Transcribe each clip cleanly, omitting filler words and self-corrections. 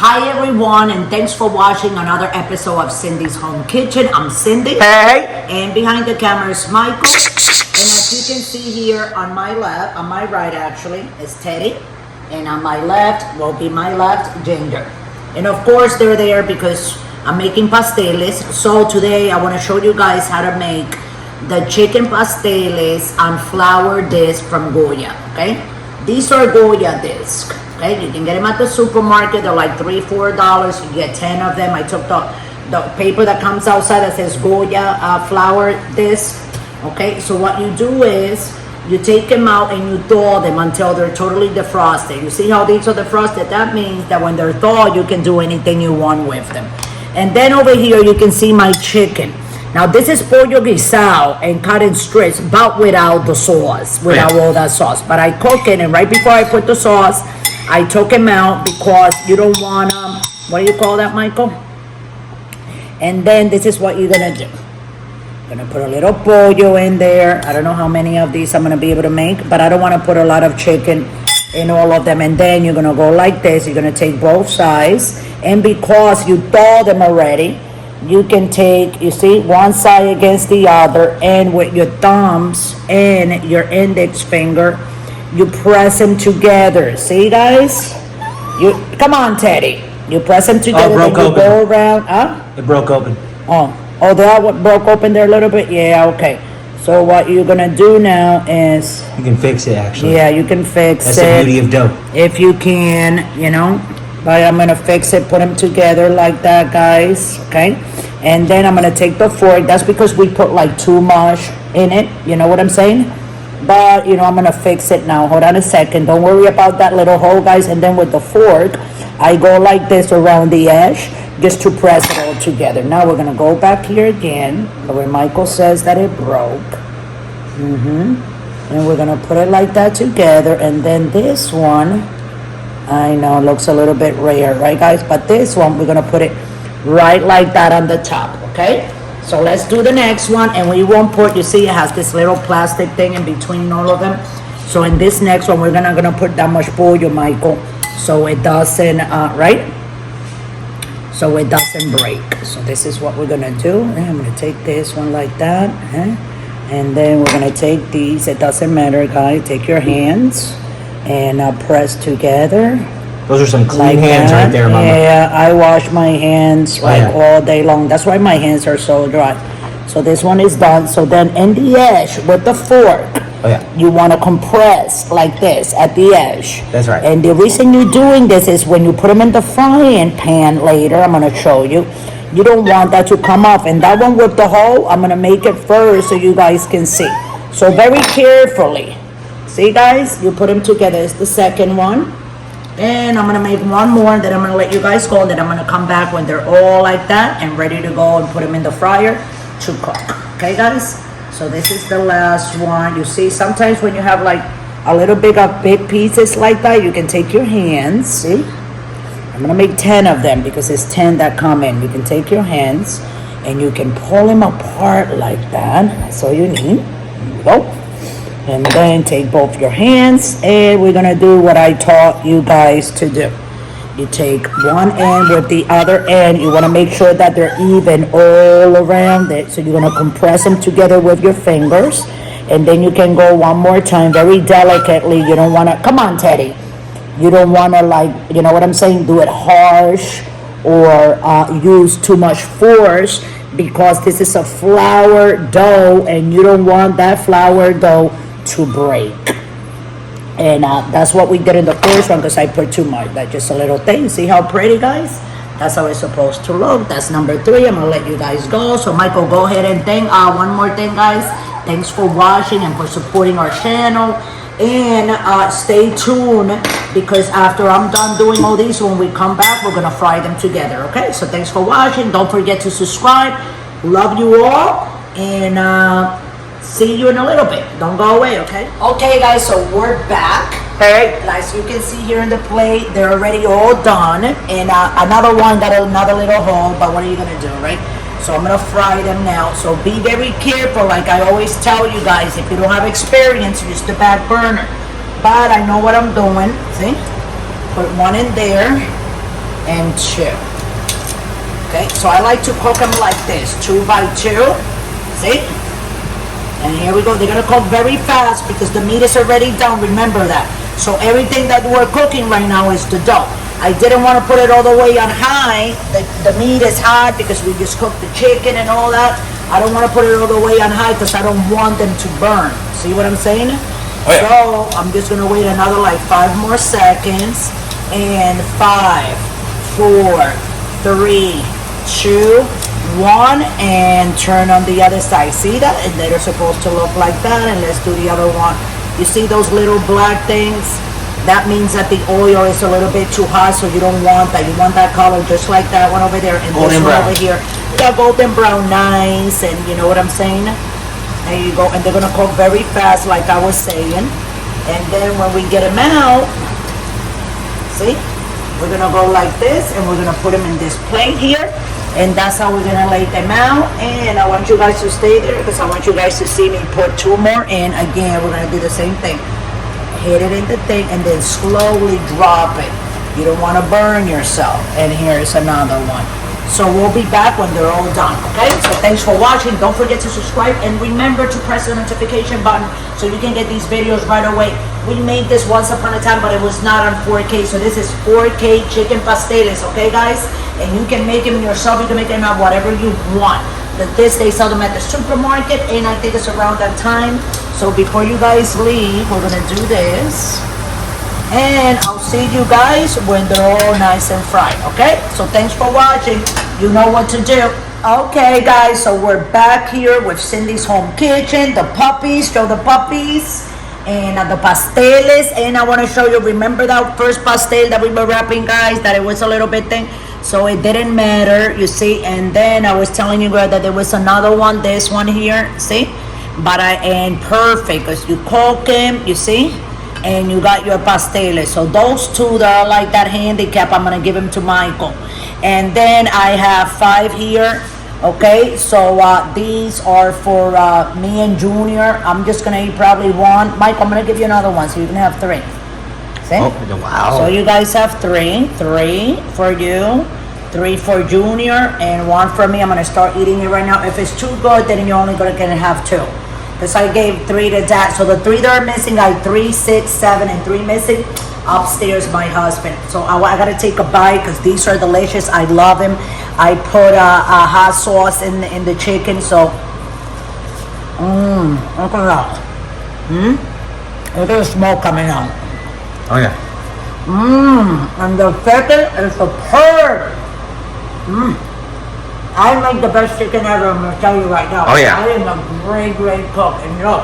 Hi everyone, and thanks for watching another episode of Cindy's Home Kitchen. I'm Cindy. Hey! And behind the camera is Michael. And as you can see here on my left, on my right actually, is Teddy. And on my left will be my left, Ginger. And of course they're there because I'm making pasteles. So today I want to show you guys how to make the chicken pasteles on flour disc from Goya, okay? These are Goya discs. Okay, you can get them at the supermarket. They're like $3-4. You get 10 of them. I took the paper that comes outside that says Goya flour disc. Okay, so what you do is you take them out and you thaw them until they're totally defrosted. You see how these are defrosted? That means that when they're thawed, you can do anything you want with them. And then over here, you can see my chicken. Now this is pollo guisado and cut in strips, but without the sauce, without all that sauce. But I cook it, and right before I put the sauce, I took them out because you don't want what do you call that, Michael? And then this is what you're gonna do. I'm gonna put a little pollo in there. I don't know how many of these I'm gonna be able to make, but I don't want to put a lot of chicken in all of them. And then you're gonna go like this. You're gonna take both sides, and because you thaw them already, you can take, you see, one side against the other, and with your thumbs and your index finger, you press them together. See, guys? You come on, Teddy. You press them together. Broke then you open. go around. Huh? It broke open. Oh, they all broke open there a little bit. Yeah, okay. So what you're gonna do now is, You can fix it, actually. yeah, you can fix That's it. the beauty of dough. If you can, you know. But I'm gonna fix it, put them together like that, guys. Okay. And then I'm gonna take the fork. That's because we put like too much in it. You know what I'm saying? But you know, I'm gonna fix it now. Hold on a second. Don't worry about that little hole, guys. And then with the fork, I go like this around the edge just to press it all together. Now we're gonna go back here again where Michael says that it broke. And we're gonna put it like that together. And then this one, I know it looks a little bit rare, right, guys? But this one, we're gonna put it right like that on the top, okay? So let's do the next one, and we won't put, you see it has this little plastic thing in between all of them. So in this next one, we're gonna put that much pollo, Michael, so it doesn't, right? So it doesn't break. So this is what we're gonna do. And I'm gonna take this one like that, and then we're gonna take these, it doesn't matter, guys, take your hands and press together. Those are some clean Like hands that. right there, Mama. Yeah, I wash my hands like all day long. That's why my hands are so dry. So this one is done. So then in the edge with the fork, you want to compress like this at the edge. That's right. And the reason you're doing this is when you put them in the frying pan later, I'm going to show you, you don't want that to come off. And that one with the hole, I'm going to make it first so you guys can see. So very carefully. See, guys? You put them together. It's the second one. And I'm gonna make one more, and then I'm gonna let you guys go, and then I'm gonna come back when they're all like that and ready to go and put them in the fryer to cook. Okay, guys? So this is the last one. You see, sometimes when you have like a little bit of big pieces like that, you can take your hands. See? I'm gonna make 10 of them because it's 10 that come in. You can take your hands and you can pull them apart like that. That's all you need. There you go. And then take both your hands, and we're gonna do what I taught you guys to do. You take one end with the other end. You wanna make sure that they're even all around it. So you're gonna compress them together with your fingers. And then you can go one more time very delicately. You don't wanna, come on, Teddy. You don't wanna, like, you know what I'm saying, do it harsh or use too much force, because this is a flour dough and you don't want that flour dough to break. And that's what we did in the first one, because I put too much. That's just a little thing. See how pretty, guys? That's how it's supposed to look. That's number 3. I'm gonna let you guys go. So Michael, go ahead and thank one more thing, guys. Thanks for watching and for supporting our channel. And stay tuned, because after I'm done doing all these, when we come back, we're gonna fry them together. Okay, so thanks for watching. Don't forget to subscribe. Love you all, and see you in a little bit. Don't go away, okay? Okay, guys, so we're back. Hey! As you can see here in the plate, they're already all done. And another one got another little hole, but what are you gonna do, right? So I'm gonna fry them now. So be very careful, like I always tell you guys, if you don't have experience, use the back burner. But I know what I'm doing, see? Put one in there. and 2. Okay, so I like to cook them like this, 2 by 2. See? And here we go. They're gonna cook very fast because the meat is already done. Remember that. So everything that we're cooking right now is the dough. I didn't want to put it all the way on high. The meat is hot because we just cooked the chicken and all that. I don't want to put it all the way on high because I don't want them to burn. See what I'm saying? Oh, yeah. So I'm just gonna wait another like 5 more seconds. And 5, 4, 3, 2, 1, and turn on the other side. See that? And they're supposed to look like that. And let's do the other one. You see those little black things? That means that the oil is a little bit too hot, so you don't want that. You want that color just like that one over there and Golden this one brown. over here. Yeah, golden brown, nice, and you know what I'm saying? There you go. And they're gonna cook very fast, like I was saying. And then when we get them out, see, we're gonna go like this, and we're gonna put them in this plate here. And that's how we're gonna lay them out. And I want you guys to stay there because I want you guys to see me put 2 more in. Again, we're gonna do the same thing. Hit it in the thing and then slowly drop it. You don't want to burn yourself. And here's another one. So we'll be back when they're all done, okay? So thanks for watching. Don't forget to subscribe and remember to press the notification button so you can get these videos right away. We made this once upon a time, but it was not on 4K. So this is 4K chicken pasteles, okay guys? And you can make them yourself. You can make them out whatever you want. This they sell them at the supermarket, and I think it's around that time. So before you guys leave, we're gonna do this, and I'll see you guys when they're all nice and fried. Okay, so thanks for watching. You know what to do. Okay guys, so we're back here with Cindy's home kitchen. The puppies, show the puppies, and the pasteles. And I want to show you, remember that first pastel that we were wrapping, guys, that it was a little bit thing, so it didn't matter, you see. And then I was telling you guys that there was another one, this one here, see, but and perfect because you cook them, you see, and you got your pasteles. So those 2 that are like that handicap, I'm gonna give them to Michael. And then I have 5 here. Okay, so these are for me and Junior. I'm just gonna eat probably 1. Michael, I'm gonna give you another one so you can have 3. See? Oh, wow. So you guys have 3. 3 for you, 3 for Junior, and 1 for me. I'm gonna start eating it right now. If it's too good, then you're only gonna have 2. Because I gave 3 to Dad. So the 3 that are missing, I have 3, 6, 7, and 3 missing. Upstairs, my husband. So I gotta take a bite because these are delicious. I love them. I put a hot sauce in the chicken. So, look at that. Look at the smoke coming out. Oh yeah. And the second is superb. I make the best chicken ever, I'm gonna tell you right now. Oh, yeah. I am a great cook. And look,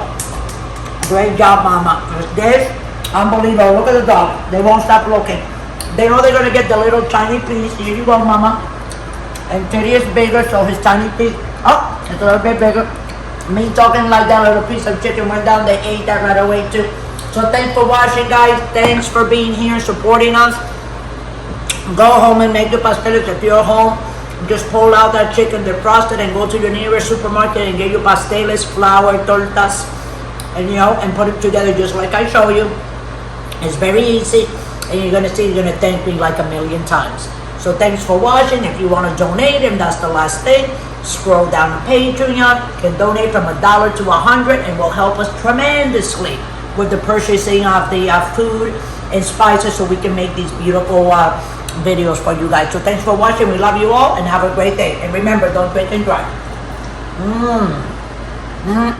great job, Mama. This, unbelievable. Look at the dog. They won't stop looking. They know they're gonna get the little tiny piece. Here you go, Mama. And Teddy is bigger, so his tiny piece, oh, it's a little bit bigger. Me talking like that little piece of chicken went down, they ate that right away too. So thanks for watching, guys. Thanks for being here, supporting us. Go home and make the pasteles. If you're home, just pull out that chicken, defrost it, and go to your nearest supermarket and get your pasteles, flour, tortas, and and put it together just like I show you. It's very easy, and you're gonna see, you're gonna thank me like a million times. So thanks for watching. If you want to donate, and that's the last thing, scroll down to Patreon. You can donate from $1 to 100, and will help us tremendously with the purchasing of the food and spices, so we can make these beautiful videos for you guys. So thanks for watching. We love you all, and have a great day. And remember, don't drink and drive.